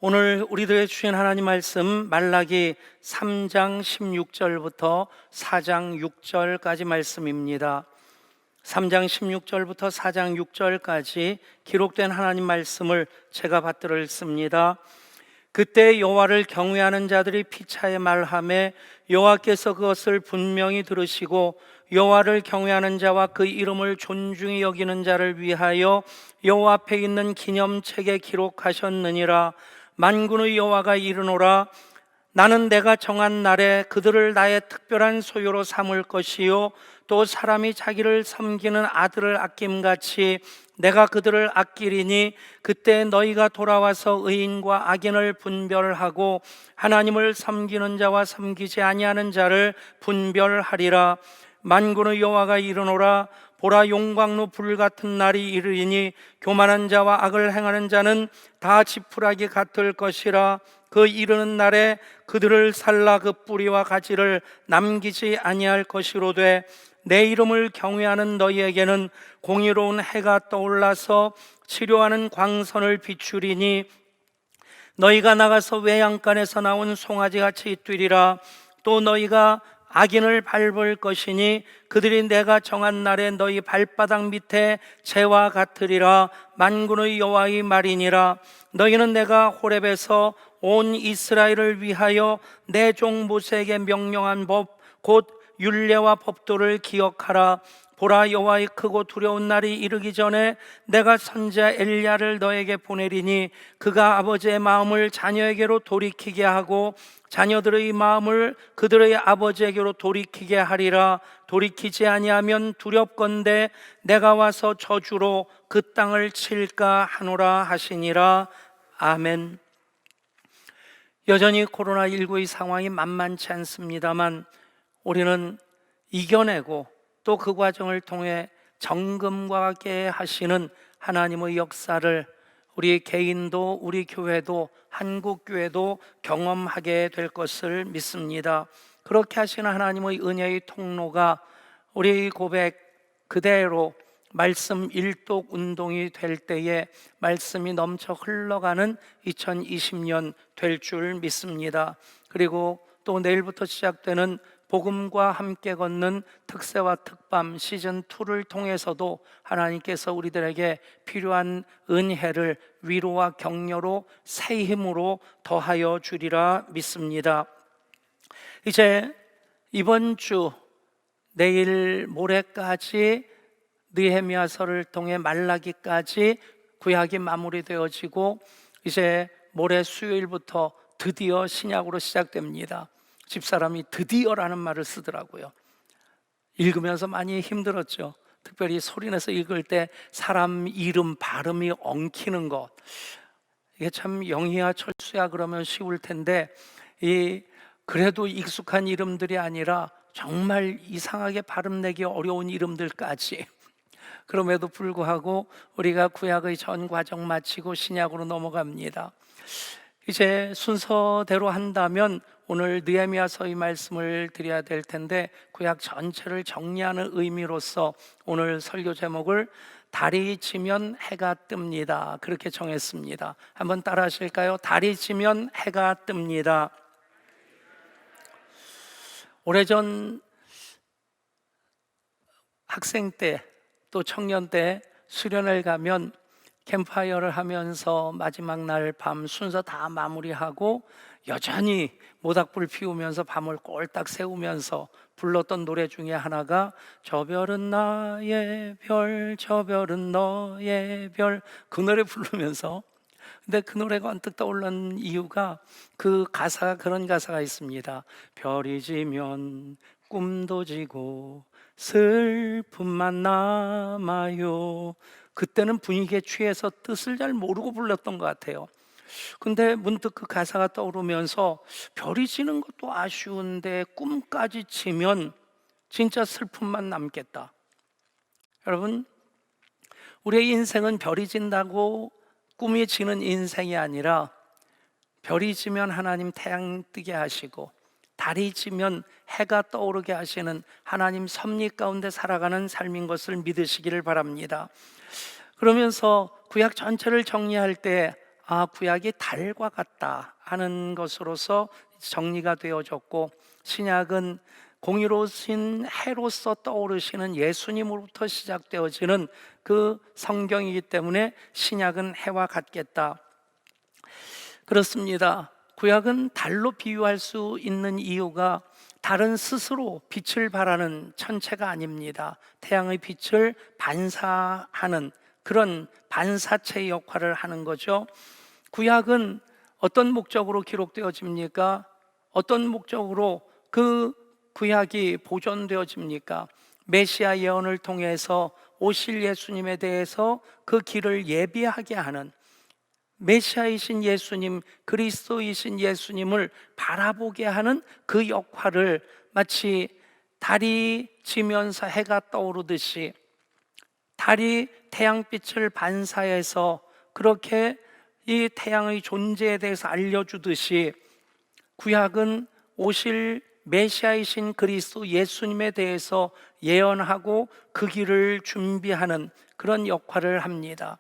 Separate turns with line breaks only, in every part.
오늘 우리들의 주신 하나님 말씀 말라기 3장 16절부터 4장 6절까지 말씀입니다. 3장 16절부터 4장 6절까지 기록된 하나님 말씀을 제가 받들어 읽습니다. 그때 여호와를 경외하는 자들이 피차에 말하매 여호와께서 그것을 분명히 들으시고 여호와를 경외하는 자와 그 이름을 존중히 여기는 자를 위하여 여호와 앞에 있는 기념책에 기록하셨느니라. 만군의 여호와가 이르노라. 나는 내가 정한 날에 그들을 나의 특별한 소유로 삼을 것이요 또 사람이 자기를 섬기는 아들을 아낌같이 내가 그들을 아끼리니 그때 너희가 돌아와서 의인과 악인을 분별하고 하나님을 섬기는 자와 섬기지 아니하는 자를 분별하리라. 만군의 여호와가 이르노라. 보라, 용광로 불같은 날이 이르리니 교만한 자와 악을 행하는 자는 다 지푸라기 같을 것이라. 그 이르는 날에 그들을 살라 그 뿌리와 가지를 남기지 아니할 것이로되 내 이름을 경외하는 너희에게는 공의로운 해가 떠올라서 치료하는 광선을 비추리니 너희가 나가서 외양간에서 나온 송아지같이 뛰리라. 또 너희가 악인을 밟을 것이니 그들이 내가 정한 날에 너희 발바닥 밑에 재와 같으리라. 만군의 여호와의 말이니라. 너희는 내가 호렙에서 온 이스라엘을 위하여 내 종 모세에게 명령한 법 곧 율례와 법도를 기억하라. 보라, 여호와의 크고 두려운 날이 이르기 전에 내가 선지자 엘리야를 너에게 보내리니 그가 아버지의 마음을 자녀에게로 돌이키게 하고 자녀들의 마음을 그들의 아버지에게로 돌이키게 하리라. 돌이키지 아니하면 두렵건대 내가 와서 저주로 그 땅을 칠까 하노라 하시니라. 아멘. 여전히 코로나19의 상황이 만만치 않습니다만 우리는 이겨내고 또 그 과정을 통해 정금과 함께 하시는 하나님의 역사를 우리 개인도 우리 교회도 한국교회도 경험하게 될 것을 믿습니다. 그렇게 하시는 하나님의 은혜의 통로가 우리의 고백 그대로 말씀 일독 운동이 될 때에 말씀이 넘쳐 흘러가는 2020년 될 줄 믿습니다. 그리고 또 내일부터 시작되는 복음과 함께 걷는 특세와 특밤 시즌2를 통해서도 하나님께서 우리들에게 필요한 은혜를 위로와 격려로 새 힘으로 더하여 주리라 믿습니다. 이제 이번 주 내일 모레까지 느헤미야서를 통해 말라기까지 구약이 마무리되어지고 이제 모레 수요일부터 드디어 신약으로 시작됩니다. 집사람이 드디어라는 말을 쓰더라고요. 읽으면서 많이 힘들었죠. 특별히 소리내서 읽을 때 사람 이름 발음이 엉키는 것, 이게 참 영희야 철수야 그러면 쉬울 텐데 그래도 익숙한 이름들이 아니라 정말 이상하게 발음내기 어려운 이름들까지, 그럼에도 불구하고 우리가 구약의 전 과정 마치고 신약으로 넘어갑니다. 이제 순서대로 한다면 오늘 느헤미야서의 말씀을 드려야 될 텐데 구약 전체를 정리하는 의미로서 오늘 설교 제목을 달이 지면 해가 뜹니다 그렇게 정했습니다. 한번 따라 하실까요? 달이 지면 해가 뜹니다. 오래전 학생 때 또 청년 때 수련을 가면 캠프파이어를 하면서 마지막 날 밤 순서 다 마무리하고 여전히 모닥불 피우면서 밤을 꼴딱 새우면서 불렀던 노래 중에 하나가 저 별은 나의 별, 저 별은 너의 별, 그 노래 부르면서, 근데 그 노래가 언뜻 떠오른 이유가 그 가사가 그런 가사가 있습니다. 별이 지면 꿈도 지고 슬픔만 남아요. 그때는 분위기에 취해서 뜻을 잘 모르고 불렀던 것 같아요. 근데 문득 그 가사가 떠오르면서 별이 지는 것도 아쉬운데 꿈까지 지면 진짜 슬픔만 남겠다. 여러분, 우리의 인생은 별이 진다고 꿈이 지는 인생이 아니라 별이 지면 하나님 태양 뜨게 하시고 달이 지면 해가 떠오르게 하시는 하나님 섭리 가운데 살아가는 삶인 것을 믿으시기를 바랍니다. 그러면서 구약 전체를 정리할 때 구약이 달과 같다 하는 것으로서 정리가 되어졌고, 신약은 공의로우신 해로서 떠오르시는 예수님으로부터 시작되어지는 그 성경이기 때문에 신약은 해와 같겠다. 그렇습니다. 구약은 달로 비유할 수 있는 이유가 달은 스스로 빛을 발하는 천체가 아닙니다. 태양의 빛을 반사하는 그런 반사체의 역할을 하는 거죠. 구약은 어떤 목적으로 기록되어집니까? 어떤 목적으로 그 구약이 보존되어집니까? 메시아 예언을 통해서 오실 예수님에 대해서 그 길을 예비하게 하는, 메시아이신 예수님, 그리스도이신 예수님을 바라보게 하는 그 역할을 마치 달이 지면서 해가 떠오르듯이, 달이 태양빛을 반사해서 그렇게 이 태양의 존재에 대해서 알려주듯이, 구약은 오실 메시아이신 그리스도 예수님에 대해서 예언하고 그 길을 준비하는 그런 역할을 합니다.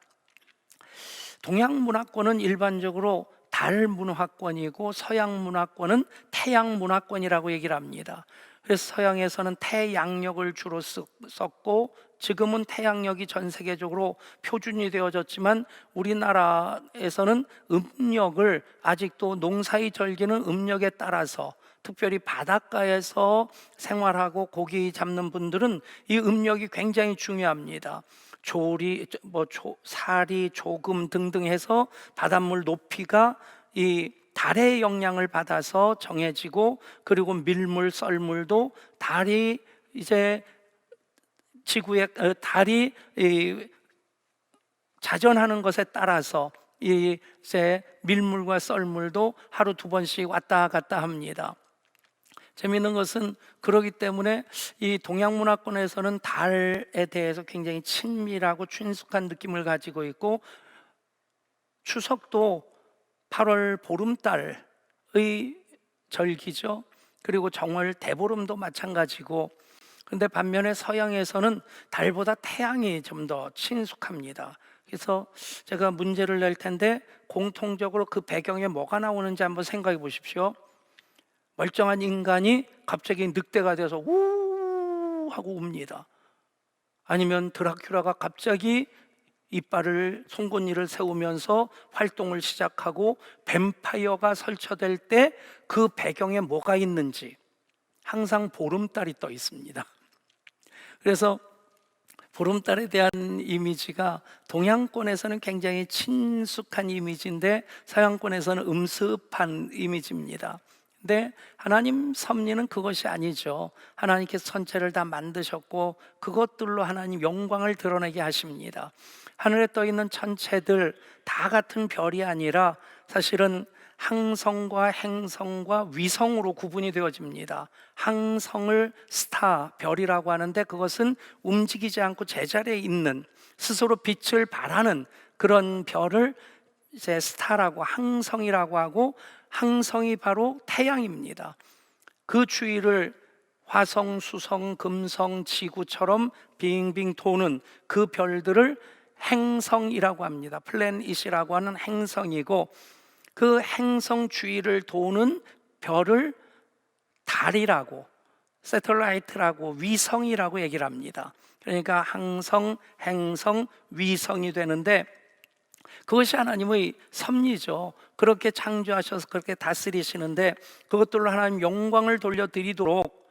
동양 문화권은 일반적으로 달 문화권이고, 서양 문화권은 태양 문화권이라고 얘기를 합니다. 그래서 서양에서는 태양력을 주로 썼고, 지금은 태양력이 전 세계적으로 표준이 되어졌지만, 우리나라에서는 음력을 아직도 농사의 절기는 음력에 따라서, 특별히 바닷가에서 생활하고 고기 잡는 분들은 이 음력이 굉장히 중요합니다. 사리, 조금 등등 해서 바닷물 높이가 이 달의 영향을 받아서 정해지고, 그리고 밀물, 썰물도 달이 이제 지구에 달이 자전하는 것에 따라서 이제 밀물과 썰물도 하루 두 번씩 왔다 갔다 합니다. 재미있는 것은, 그러기 때문에 이 동양 문화권에서는 달에 대해서 굉장히 친밀하고 친숙한 느낌을 가지고 있고, 추석도 8월 보름달의 절기죠. 그리고 정월 대보름도 마찬가지고, 그런데 반면에 서양에서는 달보다 태양이 좀 더 친숙합니다. 그래서 제가 문제를 낼 텐데, 공통적으로 그 배경에 뭐가 나오는지 한번 생각해 보십시오. 멀쩡한 인간이 갑자기 늑대가 돼서 우 하고 웁니다. 아니면 드라큘라가 갑자기 이빨을, 송곳니를 세우면서 활동을 시작하고 뱀파이어가 설쳐될 때 그 배경에 뭐가 있는지 항상 보름달이 떠 있습니다. 그래서 보름달에 대한 이미지가 동양권에서는 굉장히 친숙한 이미지인데, 서양권에서는 음습한 이미지입니다. 근데 하나님 섭리는 그것이 아니죠. 하나님께서 천체를 다 만드셨고, 그것들로 하나님 영광을 드러내게 하십니다. 하늘에 떠 있는 천체들 다 같은 별이 아니라 사실은 항성과 행성과 위성으로 구분이 되어집니다. 항성을 스타, 별이라고 하는데, 그것은 움직이지 않고 제자리에 있는, 스스로 빛을 발하는 그런 별을 이제 스타라고, 항성이라고 하고, 항성이 바로 태양입니다. 그 주위를 화성, 수성, 금성, 지구처럼 빙빙 도는 그 별들을 행성이라고 합니다. 플래닛이라고 하는 행성이고, 그 행성 주위를 도는 별을 달이라고, 세텔라이트라고, 위성이라고 얘기를 합니다. 그러니까 항성, 행성, 위성이 되는데, 그것이 하나님의 섭리죠. 그렇게 창조하셔서 그렇게 다스리시는데, 그것들로 하나님 영광을 돌려드리도록,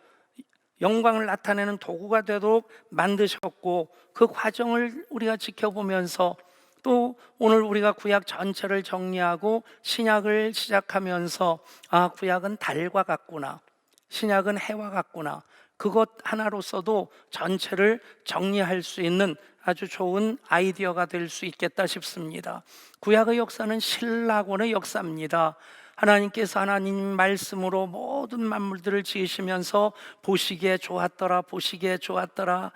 영광을 나타내는 도구가 되도록 만드셨고, 그 과정을 우리가 지켜보면서, 또 오늘 우리가 구약 전체를 정리하고 신약을 시작하면서, 구약은 달과 같구나, 신약은 해와 같구나, 그것 하나로서도 전체를 정리할 수 있는 아주 좋은 아이디어가 될 수 있겠다 싶습니다. 구약의 역사는 신라권의 역사입니다. 하나님께서 하나님 말씀으로 모든 만물들을 지으시면서 보시기에 좋았더라, 보시기에 좋았더라,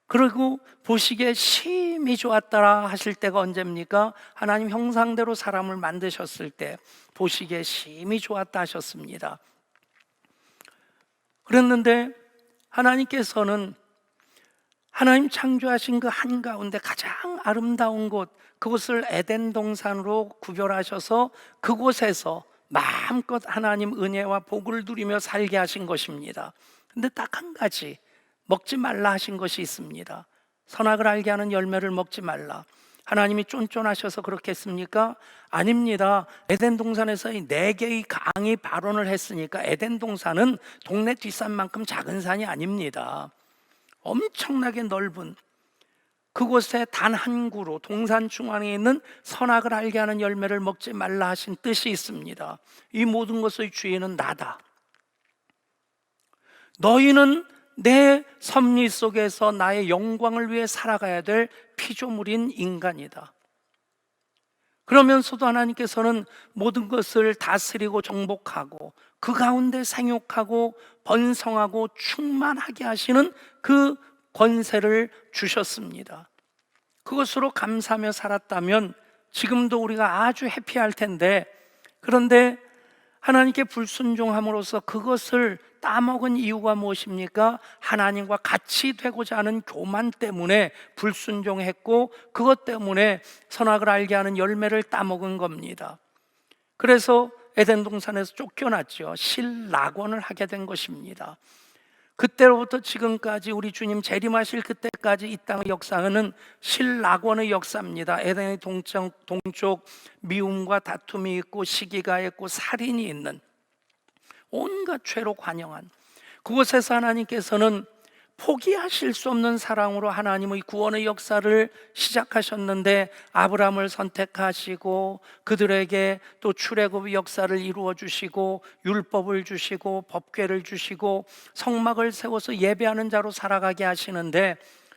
그리고 보시기에 심히 좋았더라 하실 때가 언제입니까? 하나님 형상대로 사람을 만드셨을 때 보시기에 심히 좋았다 하셨습니다. 그랬는데 하나님께서는 하나님 창조하신 그 한가운데 가장 아름다운 곳, 그곳을 에덴 동산으로 구별하셔서 그곳에서 마음껏 하나님 은혜와 복을 누리며 살게 하신 것입니다. 근데 딱 한 가지 먹지 말라 하신 것이 있습니다. 선악을 알게 하는 열매를 먹지 말라. 하나님이 쫀쫀하셔서 그렇겠습니까? 아닙니다. 에덴 동산에서 이 4개의 강이 발원을 했으니까 에덴 동산은 동네 뒷산만큼 작은 산이 아닙니다. 엄청나게 넓은 그곳에 단 한 구로 동산 중앙에 있는 선악을 알게 하는 열매를 먹지 말라 하신 뜻이 있습니다. 이 모든 것의 주인은 나다. 너희는 내 섭리 속에서 나의 영광을 위해 살아가야 될 피조물인 인간이다. 그러면서도 하나님께서는 모든 것을 다스리고 정복하고 그 가운데 생육하고 번성하고 충만하게 하시는 그 권세를 주셨습니다. 그것으로 감사하며 살았다면 지금도 우리가 아주 해피할 텐데, 그런데 하나님께 불순종함으로써 그것을 따먹은 이유가 무엇입니까? 하나님과 같이 되고자 하는 교만 때문에 불순종했고, 그것 때문에 선악을 알게 하는 열매를 따먹은 겁니다. 그래서 에덴 동산에서 쫓겨났죠. 실낙원을 하게 된 것입니다. 그때로부터 지금까지 우리 주님 재림하실 그때까지 이 땅의 역사는 실낙원의 역사입니다. 에덴의 동쪽 미움과 다툼이 있고 시기가 있고 살인이 있는 온갖 죄로 관영한 그곳에서 하나님께서는 포기하실 수 없는 사랑으로 하나님의 구원의 역사를 시작하셨는데, 아브라함을 선택하시고 그들에게 또 출애굽의 역사를 이루어 주시고 율법을 주시고 법궤를 주시고 성막을 세워서 예배하는 자로 살아가게 하시는데,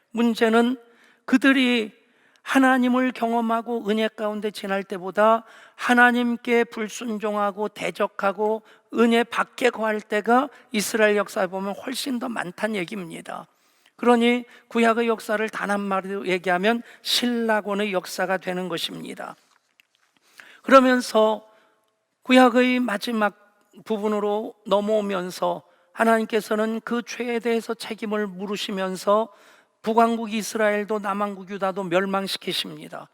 문제는 그들이 하나님을 경험하고 은혜 가운데 지날 때보다 하나님께 불순종하고 대적하고 은혜 밖에 거할 때가 이스라엘 역사에 보면 훨씬 더 많다는 얘기입니다. 그러니 구약의 역사를 단 한마디로 얘기하면 실낙원의 역사가 되는 것입니다. 그러면서 구약의 마지막 부분으로 넘어오면서 하나님께서는 그 죄에 대해서 책임을 물으시면서 북왕국 이스라엘도 남왕국 유다도 멸망시키십니다.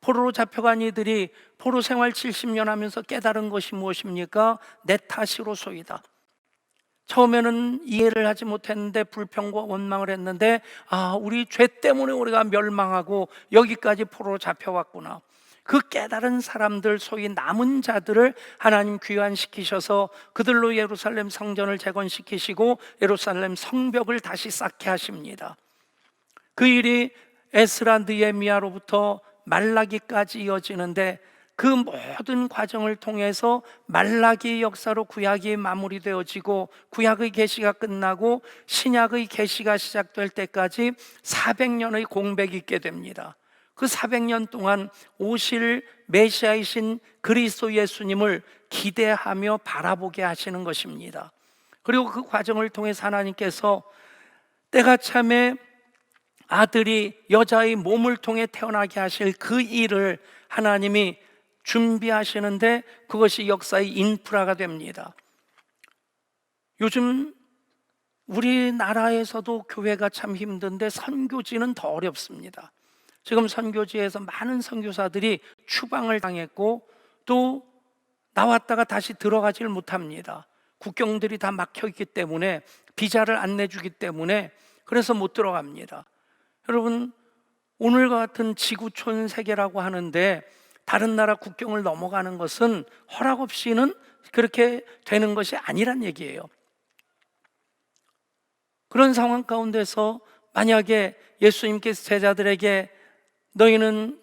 포로로 잡혀간 이들이 포로 생활 70년 하면서 깨달은 것이 무엇입니까? 내 탓이로소이다. 처음에는 이해를 하지 못했는데 불평과 원망을 했는데, 우리 죄 때문에 우리가 멸망하고 여기까지 포로로 잡혀왔구나. 그 깨달은 사람들, 소위 남은 자들을 하나님 귀환시키셔서 그들로 예루살렘 성전을 재건시키시고 예루살렘 성벽을 다시 쌓게 하십니다. 그 일이 에스라 느헤미야로부터 말라기까지 이어지는데, 그 모든 과정을 통해서 말라기의 역사로 구약이 마무리되어지고 구약의 계시가 끝나고 신약의 계시가 시작될 때까지 400년의 공백이 있게 됩니다. 그 400년 동안 오실 메시아이신 그리스도 예수님을 기대하며 바라보게 하시는 것입니다. 그리고 그 과정을 통해서 하나님께서 때가 참에 아들이 여자의 몸을 통해 태어나게 하실 그 일을 하나님이 준비하시는데, 그것이 역사의 인프라가 됩니다. 요즘 우리나라에서도 교회가 참 힘든데 선교지는 더 어렵습니다. 지금 선교지에서 많은 선교사들이 추방을 당했고 또 나왔다가 다시 들어가질 못합니다. 국경들이 다 막혀 있기 때문에, 비자를 안 내주기 때문에 그래서 못 들어갑니다. 여러분, 오늘과 같은 지구촌 세계라고 하는데 다른 나라 국경을 넘어가는 것은 허락 없이는 그렇게 되는 것이 아니란 얘기예요. 그런 상황 가운데서 만약에 예수님께서 제자들에게 너희는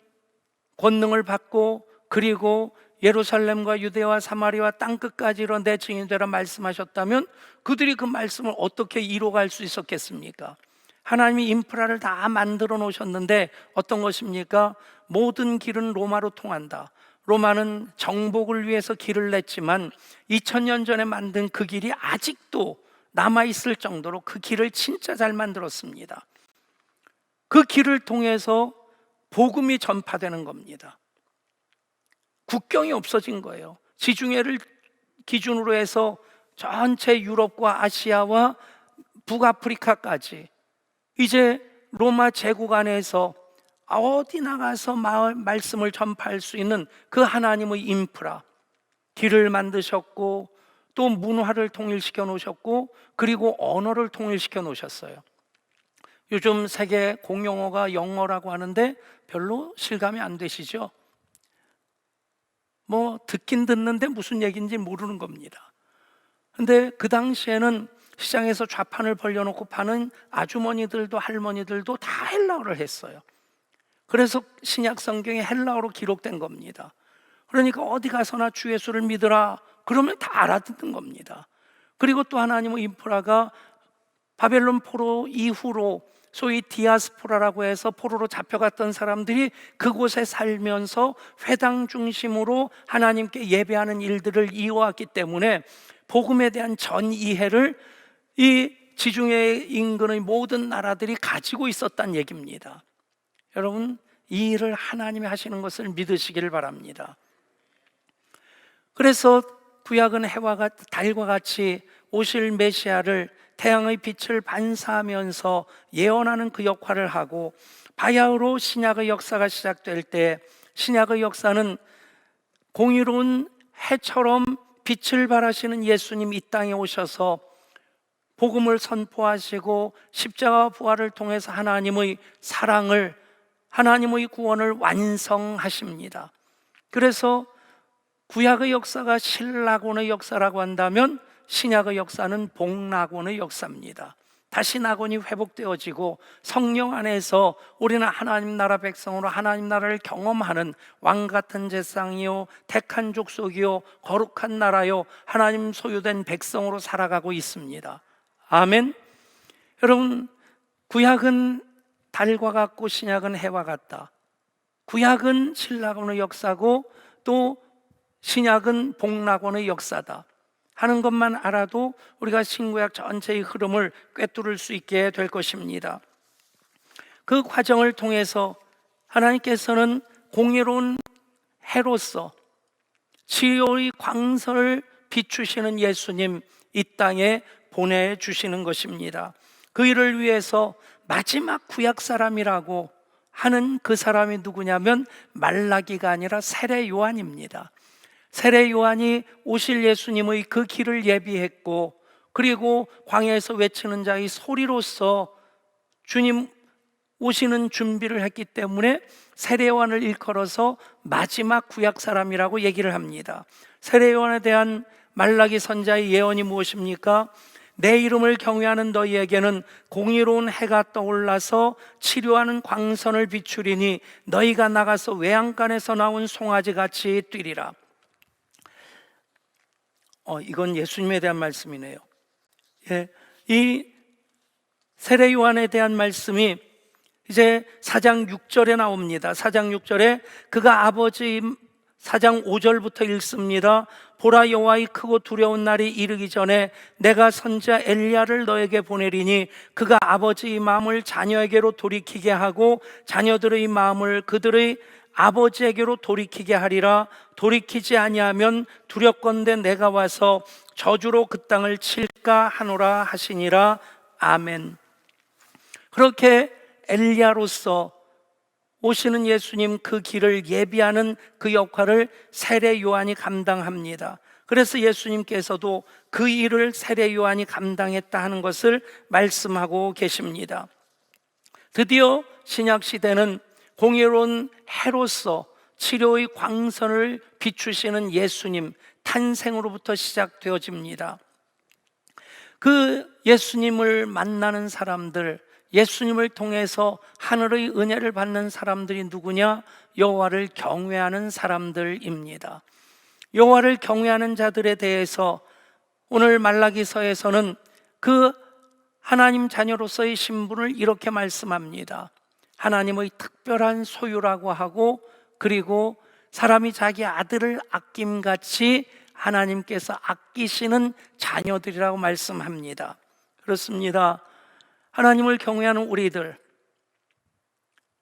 권능을 받고 그리고 예루살렘과 유대와 사마리아 땅끝까지로 내 증인이 되라 말씀하셨다면 그들이 그 말씀을 어떻게 이뤄갈 수 있었겠습니까? 하나님이 인프라를 다 만들어 놓으셨는데 어떤 것입니까? 모든 길은 로마로 통한다. 로마는 정복을 위해서 길을 냈지만 2000년 전에 만든 그 길이 아직도 남아있을 정도로 그 길을 진짜 잘 만들었습니다. 그 길을 통해서 복음이 전파되는 겁니다. 국경이 없어진 거예요. 지중해를 기준으로 해서 전체 유럽과 아시아와 북아프리카까지 이제 로마 제국 안에서 어디 나가서 말씀을 전파할 수 있는 그 하나님의 인프라, 길을 만드셨고 또 문화를 통일시켜 놓으셨고 그리고 언어를 통일시켜 놓으셨어요. 요즘 세계 공용어가 영어라고 하는데 별로 실감이 안 되시죠? 뭐 듣긴 듣는데 무슨 얘기인지 모르는 겁니다. 근데 그 당시에는 시장에서 좌판을 벌려놓고 파는 아주머니들도 할머니들도 다 헬라어를 했어요. 그래서 신약 성경에 헬라어로 기록된 겁니다. 그러니까 어디 가서나 주 예수를 믿으라 그러면 다 알아듣는 겁니다. 그리고 또 하나님의 인프라가 바벨론 포로 이후로 소위 디아스포라라고 해서 포로로 잡혀갔던 사람들이 그곳에 살면서 회당 중심으로 하나님께 예배하는 일들을 이어왔기 때문에 복음에 대한 전 이해를 이 지중해 인근의 모든 나라들이 가지고 있었단 얘기입니다. 여러분, 이 일을 하나님이 하시는 것을 믿으시기를 바랍니다. 그래서 구약은 해와 달과 같이 오실 메시아를 태양의 빛을 반사하면서 예언하는 그 역할을 하고, 바야흐로 신약의 역사가 시작될 때 신약의 역사는 공의로운 해처럼 빛을 발하시는 예수님 이 땅에 오셔서 복음을 선포하시고 십자가 부활을 통해서 하나님의 사랑을, 하나님의 구원을 완성하십니다. 그래서 구약의 역사가 신락원의 역사라고 한다면 신약의 역사는 복락원의 역사입니다. 다시 낙원이 회복되어지고 성령 안에서 우리는 하나님 나라 백성으로 하나님 나라를 경험하는 왕같은 제상이요 택한 족속이요 거룩한 나라요 하나님 소유된 백성으로 살아가고 있습니다. 아멘. 여러분, 구약은 달과 같고 신약은 해와 같다. 구약은 신락원의 역사고 또 신약은 복락원의 역사다 하는 것만 알아도 우리가 신구약 전체의 흐름을 꿰뚫을 수 있게 될 것입니다. 그 과정을 통해서 하나님께서는 공의로운 해로서 치유의 광선을 비추시는 예수님 이 땅에 보내주시는 것입니다. 그 일을 위해서 마지막 구약 사람이라고 하는 그 사람이 누구냐면 말라기가 아니라 세례 요한입니다. 세례 요한이 오실 예수님의 그 길을 예비했고, 그리고 광야에서 외치는 자의 소리로서 주님 오시는 준비를 했기 때문에 세례 요한을 일컬어서 마지막 구약 사람이라고 얘기를 합니다. 세례 요한에 대한 말라기 선자의 예언이 무엇입니까? 내 이름을 경외하는 너희에게는 공의로운 해가 떠올라서 치료하는 광선을 비추리니 너희가 나가서 외양간에서 나온 송아지같이 뛰리라. 이건 예수님에 대한 말씀이네요. 이 세례 요한에 대한 말씀이 이제 4장 6절에 나옵니다. 4장 6절에 그가 아버지 4장 5절부터 읽습니다. 보라, 여호와의 크고 두려운 날이 이르기 전에 내가 선지자 엘리야를 너에게 보내리니 그가 아버지의 마음을 자녀에게로 돌이키게 하고 자녀들의 마음을 그들의 아버지에게로 돌이키게 하리라. 돌이키지 아니하면 두렵건대 내가 와서 저주로 그 땅을 칠까 하노라 하시니라. 아멘. 그렇게 엘리야로서 오시는 예수님 그 길을 예비하는 그 역할을 세례 요한이 감당합니다. 그래서 예수님께서도 그 일을 세례 요한이 감당했다 하는 것을 말씀하고 계십니다. 드디어 신약 시대는 공의로운 해로서 치료의 광선을 비추시는 예수님 탄생으로부터 시작되어집니다. 그 예수님을 만나는 사람들, 예수님을 통해서 하늘의 은혜를 받는 사람들이 누구냐? 여호와를 경외하는 사람들입니다. 여호와를 경외하는 자들에 대해서 오늘 말라기서에서는 그 하나님 자녀로서의 신분을 이렇게 말씀합니다. 하나님의 특별한 소유라고 하고, 그리고 사람이 자기 아들을 아낌같이 하나님께서 아끼시는 자녀들이라고 말씀합니다. 그렇습니다. 하나님을 경외하는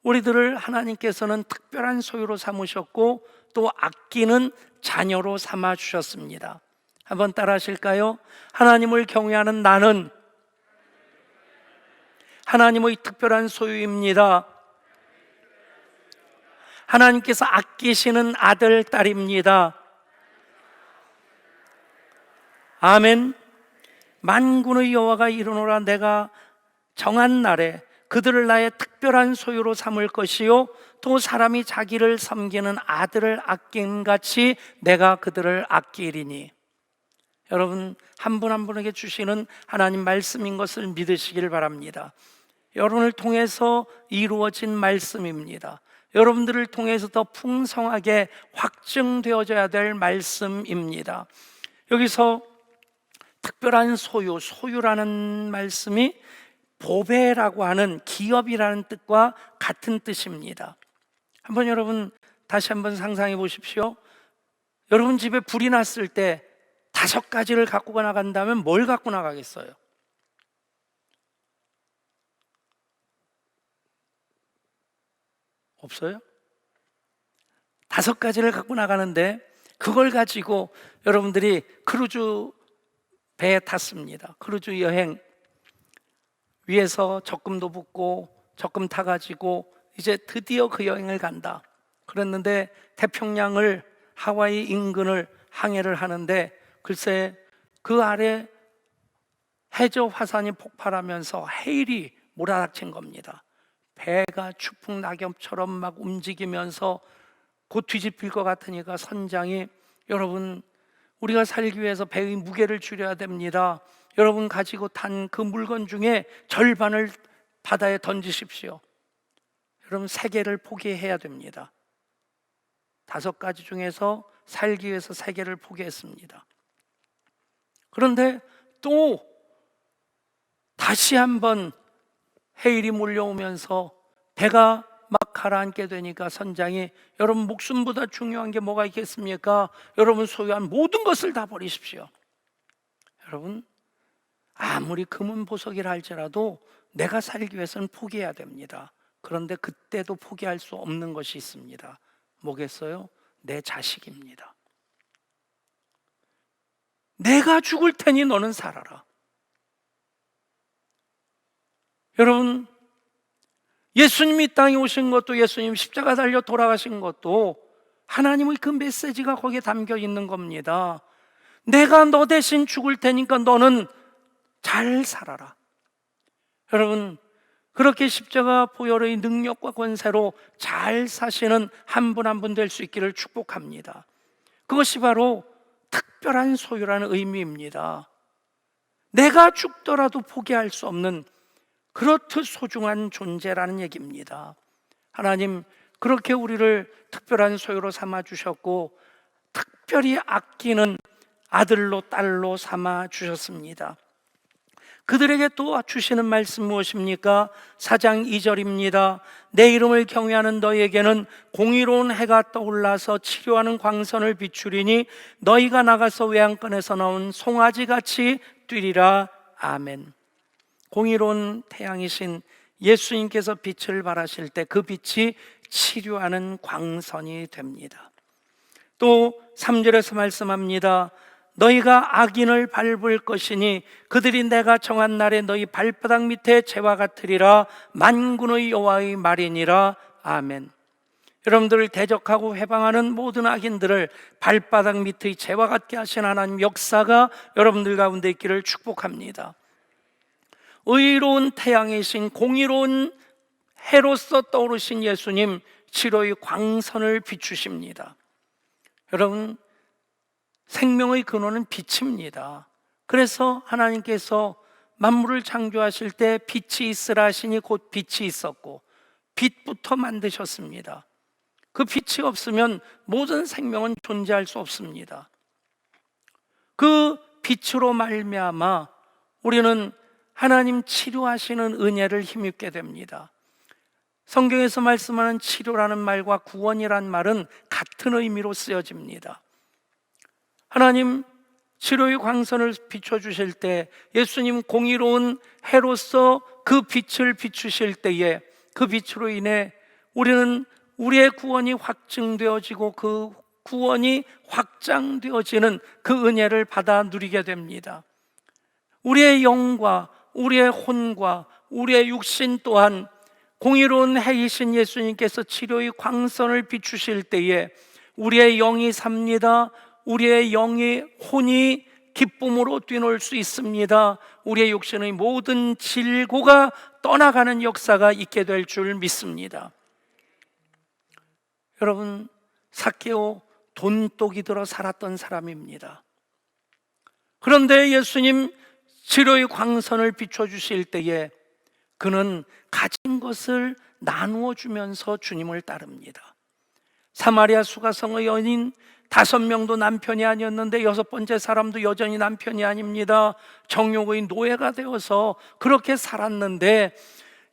우리들을 하나님께서는 특별한 소유로 삼으셨고 또 아끼는 자녀로 삼아 주셨습니다. 한번 따라 하실까요? 하나님을 경외하는 나는 하나님의 특별한 소유입니다. 하나님께서 아끼시는 아들, 딸입니다. 아멘. 만군의 여호와가 이르노라, 내가 정한 날에 그들을 나의 특별한 소유로 삼을 것이요 또 사람이 자기를 섬기는 아들을 아낌같이 내가 그들을 아끼리니. 여러분, 한 분 한 분에게 주시는 하나님 말씀인 것을 믿으시길 바랍니다. 여러분을 통해서 이루어진 말씀입니다. 여러분들을 통해서 더 풍성하게 확증되어져야 될 말씀입니다. 여기서 특별한 소유, 소유라는 말씀이 보배라고 하는 기업이라는 뜻과 같은 뜻입니다. 한번 여러분 다시 한번 상상해 보십시오. 여러분 집에 불이 났을 때 5가지를 갖고 나간다면 뭘 갖고 나가겠어요? 없어요? 5가지를 갖고 나가는데 그걸 가지고 여러분들이 크루즈 배에 탔습니다. 크루즈 여행 위에서 적금도 붓고 적금 타가지고 이제 드디어 그 여행을 간다. 그랬는데 태평양을, 하와이 인근을 항해를 하는데 글쎄 그 아래 해저 화산이 폭발하면서 해일이 몰아닥친 겁니다. 배가 추풍 낙엽처럼 막 움직이면서 곧 뒤집힐 것 같으니까 선장이, 여러분 우리가 살기 위해서 배의 무게를 줄여야 됩니다. 여러분 가지고 탄 그 물건 중에 절반을 바다에 던지십시오. 여러분 3개를 포기해야 됩니다. 5가지 중에서 살기 위해서 3개를 포기했습니다. 그런데 또 다시 한번 해일이 몰려오면서 배가 막 가라앉게 되니까 선장이, 여러분 목숨보다 중요한 게 뭐가 있겠습니까? 여러분 소유한 모든 것을 다 버리십시오. 여러분 아무리 금은 보석이라 할지라도 내가 살기 위해서는 포기해야 됩니다. 그런데 그때도 포기할 수 없는 것이 있습니다. 뭐겠어요? 내 자식입니다. 내가 죽을 테니 너는 살아라. 여러분 예수님이 이 땅에 오신 것도, 예수님 십자가 달려 돌아가신 것도 하나님의 그 메시지가 거기에 담겨 있는 겁니다. 내가 너 대신 죽을 테니까 너는 잘 살아라. 여러분 그렇게 십자가 보혈의 능력과 권세로 잘 사시는 한 분 한 분 될 수 있기를 축복합니다. 그것이 바로 특별한 소유라는 의미입니다. 내가 죽더라도 포기할 수 없는 그렇듯 소중한 존재라는 얘기입니다. 하나님 그렇게 우리를 특별한 소유로 삼아 주셨고 특별히 아끼는 아들로 딸로 삼아 주셨습니다. 그들에게 또 주시는 말씀 무엇입니까? 4장 2절입니다. 내 이름을 경외하는 너희에게는 공의로운 해가 떠올라서 치료하는 광선을 비추리니 너희가 나가서 외양간에서 나온 송아지같이 뛰리라. 아멘. 공의로운 태양이신 예수님께서 빛을 발하실 때 그 빛이 치료하는 광선이 됩니다. 또 3절에서 말씀합니다. 너희가 악인을 밟을 것이니 그들이 내가 정한 날에 너희 발바닥 밑에 재와 같으리라. 만군의 여호와의 말이니라. 아멘. 여러분들을 대적하고 회방하는 모든 악인들을 발바닥 밑의 재와 같게 하신 하나님 역사가 여러분들 가운데 있기를 축복합니다. 의로운 태양이신 공의로운 해로서 떠오르신 예수님, 치료의 광선을 비추십니다. 여러분 생명의 근원은 빛입니다. 그래서 하나님께서 만물을 창조하실 때 빛이 있으라 하시니 곧 빛이 있었고 빛부터 만드셨습니다. 그 빛이 없으면 모든 생명은 존재할 수 없습니다. 그 빛으로 말미암아 우리는 하나님 치료하시는 은혜를 힘입게 됩니다. 성경에서 말씀하는 치료라는 말과 구원이란 말은 같은 의미로 쓰여집니다. 하나님 치료의 광선을 비춰주실 때, 예수님 공의로운 해로서 그 빛을 비추실 때에 그 빛으로 인해 우리는 우리의 구원이 확증되어지고 그 구원이 확장되어지는 그 은혜를 받아 누리게 됩니다. 우리의 영과 우리의 혼과 우리의 육신 또한 공의로운 해이신 예수님께서 치료의 광선을 비추실 때에 우리의 영이 삽니다. 우리의 영이 혼이 기쁨으로 뛰놀 수 있습니다. 우리의 육신의 모든 질고가 떠나가는 역사가 있게 될 줄 믿습니다. 여러분, 삭개오 돈독이 들어 살았던 사람입니다. 그런데 예수님 치료의 광선을 비춰주실 때에 그는 가진 것을 나누어 주면서 주님을 따릅니다. 사마리아 수가성의 여인 5명도 남편이 아니었는데 6번째 사람도 여전히 남편이 아닙니다. 정욕의 노예가 되어서 그렇게 살았는데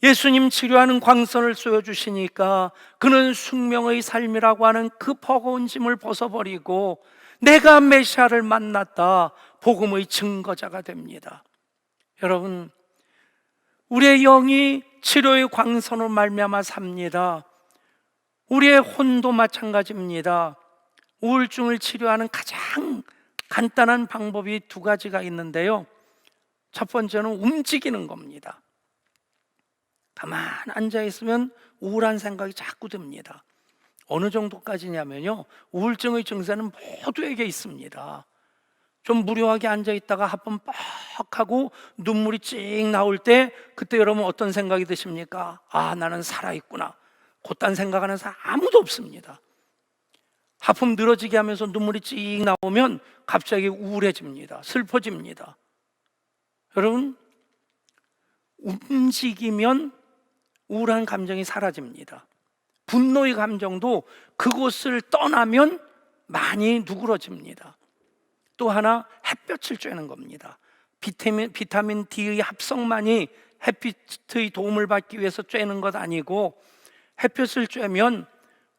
예수님 치료하는 광선을 쏘여주시니까 그는 숙명의 삶이라고 하는 그 버거운 짐을 벗어버리고 내가 메시아를 만났다, 복음의 증거자가 됩니다. 여러분, 우리의 영이 치료의 광선으로 말미암아 삽니다. 우리의 혼도 마찬가지입니다. 우울증을 치료하는 가장 간단한 방법이 2가지가 있는데요. 첫 번째는 움직이는 겁니다. 가만 앉아 있으면 우울한 생각이 자꾸 듭니다. 어느 정도까지냐면요, 우울증의 증세는 모두에게 있습니다. 좀 무료하게 앉아 있다가 한번 뻑 하고 눈물이 찍 나올 때 그때 여러분 어떤 생각이 드십니까? 아, 나는 살아있구나. 그딴 생각하는 사람 아무도 없습니다. 하품 늘어지게 하면서 눈물이 찍 나오면 갑자기 우울해집니다. 슬퍼집니다. 여러분, 움직이면 우울한 감정이 사라집니다. 분노의 감정도 그곳을 떠나면 많이 누그러집니다. 또 하나, 햇볕을 쬐는 겁니다. 비타민 D의 합성만이 햇빛의 도움을 받기 위해서 쬐는 것 아니고 햇볕을 쬐면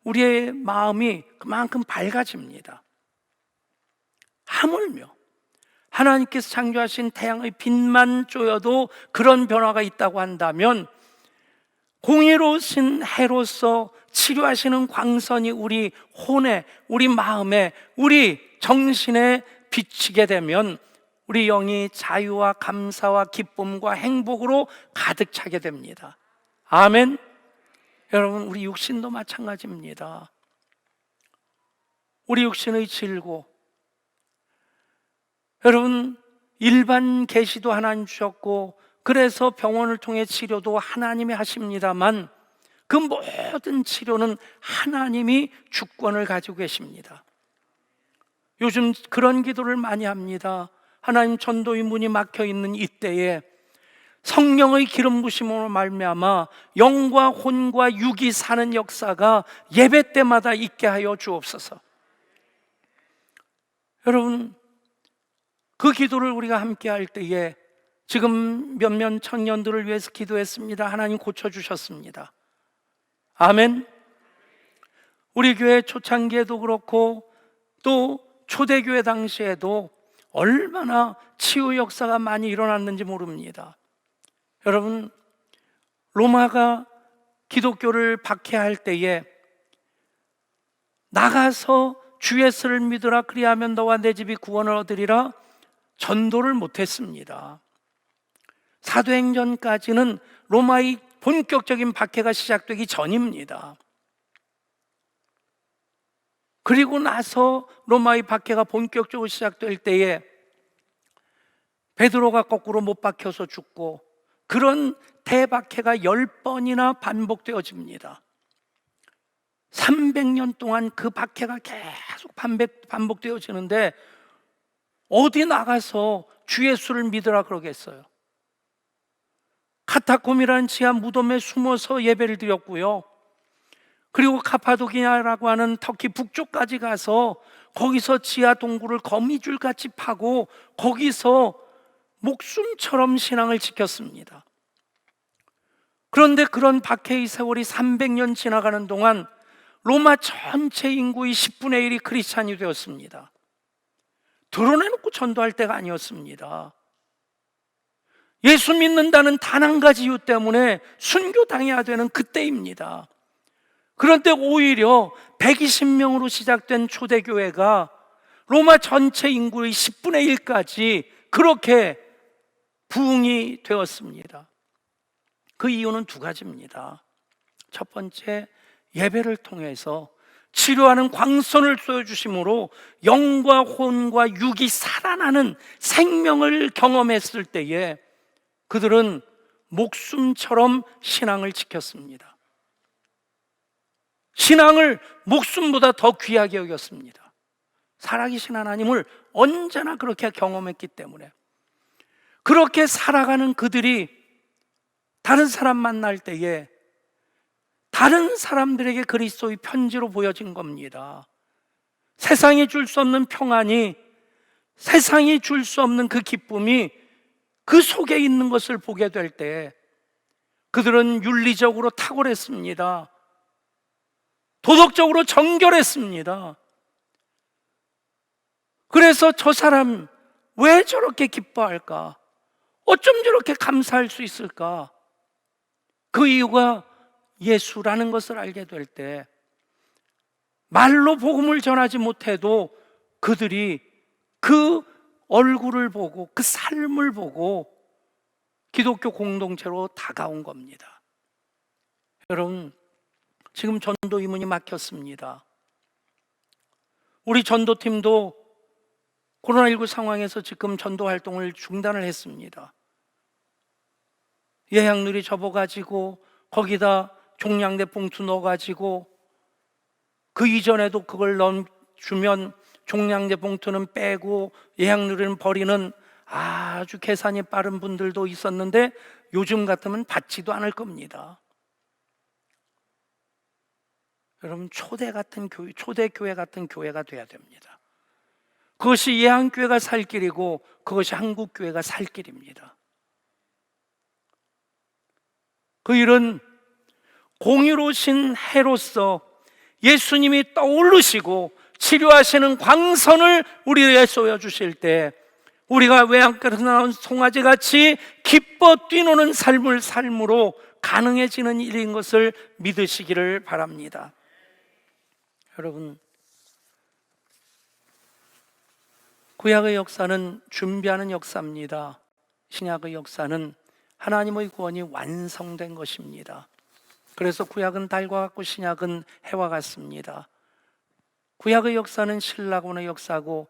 우리의 마음이 그만큼 밝아집니다. 하물며 하나님께서 창조하신 태양의 빛만 쬐어도 그런 변화가 있다고 한다면 공의로우신 해로서 치료하시는 광선이 우리 혼에, 우리 마음에, 우리 정신에 비치게 되면 우리 영이 자유와 감사와 기쁨과 행복으로 가득 차게 됩니다. 아멘. 여러분, 우리 육신도 마찬가지입니다. 우리 육신의 질고, 여러분, 일반 계시도 하나님 주셨고 그래서 병원을 통해 치료도 하나님이 하십니다만 그 모든 치료는 하나님이 주권을 가지고 계십니다. 요즘 그런 기도를 많이 합니다. 하나님, 전도의 문이 막혀 있는 이때에 성령의 기름 부심으로 말미암아 영과 혼과 육이 사는 역사가 예배 때마다 있게 하여 주옵소서. 여러분, 그 기도를 우리가 함께 할 때에 지금 몇몇 청년들을 위해서 기도했습니다. 하나님 고쳐주셨습니다. 아멘. 우리 교회 초창기에도 그렇고 또 초대교회 당시에도 얼마나 치유 역사가 많이 일어났는지 모릅니다. 여러분, 로마가 기독교를 박해할 때에 나가서 주 예수를 믿으라, 그리하면 너와 내 집이 구원을 얻으리라 전도를 못했습니다. 사도행전까지는 로마의 본격적인 박해가 시작되기 전입니다. 그리고 나서 로마의 박해가 본격적으로 시작될 때에 베드로가 거꾸로 못 박혀서 죽고 그런 대박해가 10번이나 반복되어집니다. 300년 동안 그 박해가 계속 반복되어지는데 어디 나가서 주 예수를 믿으라 그러겠어요? 카타콤이라는 지하 무덤에 숨어서 예배를 드렸고요. 그리고 카파도키아라고 하는 터키 북쪽까지 가서 거기서 지하 동굴을 거미줄같이 파고 거기서 목숨처럼 신앙을 지켰습니다. 그런데 그런 박해의 세월이 300년 지나가는 동안 로마 전체 인구의 10분의 1이 크리스찬이 되었습니다. 드러내놓고 전도할 때가 아니었습니다. 예수 믿는다는 단 한 가지 이유 때문에 순교당해야 되는 그때입니다. 그런데 오히려 120명으로 시작된 초대교회가 로마 전체 인구의 10분의 1까지 그렇게 부흥이 되었습니다. 그 이유는 두 가지입니다. 첫 번째, 예배를 통해서 치료하는 광선을 쏘여주심으로 영과 혼과 육이 살아나는 생명을 경험했을 때에 그들은 목숨처럼 신앙을 지켰습니다. 신앙을 목숨보다 더 귀하게 여겼습니다. 살아계신 하나님을 언제나 그렇게 경험했기 때문에 그렇게 살아가는 그들이 다른 사람 만날 때에 다른 사람들에게 그리스도의 편지로 보여진 겁니다. 세상이 줄 수 없는 평안이, 세상이 줄 수 없는 그 기쁨이 그 속에 있는 것을 보게 될 때 그들은 윤리적으로 탁월했습니다. 도덕적으로 정결했습니다. 그래서 저 사람 왜 저렇게 기뻐할까? 어쩜 저렇게 감사할 수 있을까? 그 이유가 예수라는 것을 알게 될 때 말로 복음을 전하지 못해도 그들이 그 얼굴을 보고 그 삶을 보고 기독교 공동체로 다가온 겁니다. 여러분, 지금 전도 이문이 막혔습니다. 우리 전도팀도 코로나19 상황에서 지금 전도 활동을 중단을 했습니다. 예약률이 접어가지고 거기다 종량제 봉투 넣어가지고 그 이전에도 그걸 넣어주면 종량제 봉투는 빼고 예약률은 버리는 아주 계산이 빠른 분들도 있었는데 요즘 같으면 받지도 않을 겁니다. 여러분, 초대교회 같은 교회가 돼야 됩니다. 그것이 예한교회가 살 길이고 그것이 한국교회가 살 길입니다. 그 일은 공의로우신 해로서 예수님이 떠오르시고 치료하시는 광선을 우리에게 쏘여주실 때 우리가 외양간에서 나온 송아지같이 기뻐 뛰노는 삶으로 가능해지는 일인 것을 믿으시기를 바랍니다. 여러분, 구약의 역사는 준비하는 역사입니다. 신약의 역사는 하나님의 구원이 완성된 것입니다. 그래서 구약은 달과 같고 신약은 해와 같습니다. 구약의 역사는 신라곤의 역사고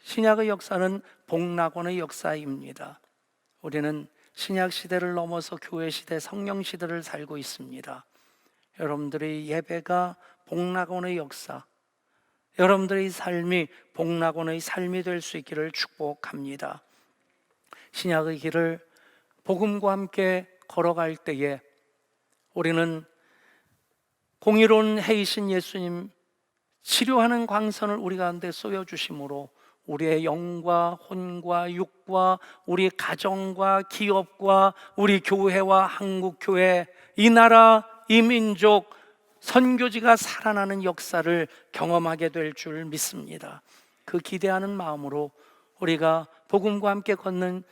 신약의 역사는 복락원의 역사입니다. 우리는 신약 시대를 넘어서 교회 시대, 성령 시대를 살고 있습니다. 여러분들의 예배가 복락원의 역사, 여러분들의 삶이 복락원의 삶이 될 수 있기를 축복합니다. 신약의 길을 복음과 함께 걸어갈 때에 우리는 공의로운 해이신 예수님 치료하는 광선을 우리 가운데 쏘여주심으로 우리의 영과 혼과 육과 우리 가정과 기업과 우리 교회와 한국교회, 이 나라, 이 민족, 선교지가 살아나는 역사를 경험하게 될 줄 믿습니다. 그 기대하는 마음으로 우리가 복음과 함께 걷는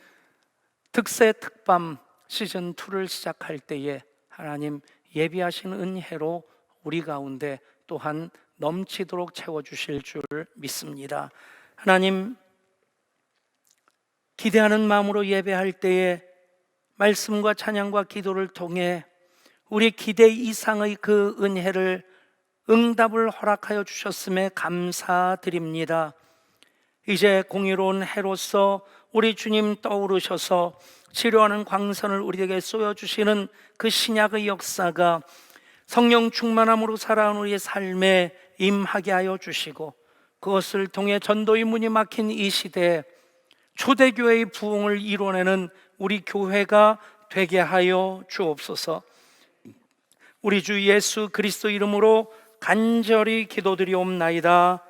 특세 특밤 시즌2를 시작할 때에 하나님 예비하신 은혜로 우리 가운데 또한 넘치도록 채워주실 줄 믿습니다. 하나님, 기대하는 마음으로 예배할 때에 말씀과 찬양과 기도를 통해 우리 기대 이상의 그 은혜를 응답을 허락하여 주셨음에 감사드립니다. 이제 공의로운 해로서 우리 주님 떠오르셔서 치료하는 광선을 우리에게 쏘여주시는 그 신약의 역사가 성령 충만함으로 살아가는 우리의 삶에 임하게 하여 주시고 그것을 통해 전도의 문이 막힌 이 시대에 초대교회의 부흥을 이뤄내는 우리 교회가 되게 하여 주옵소서. 우리 주 예수 그리스도 이름으로 간절히 기도드리옵나이다.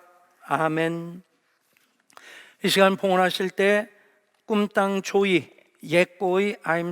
아멘. 이 시간 봉헌하실 때 꿈땅 조이 예꼬의 I'm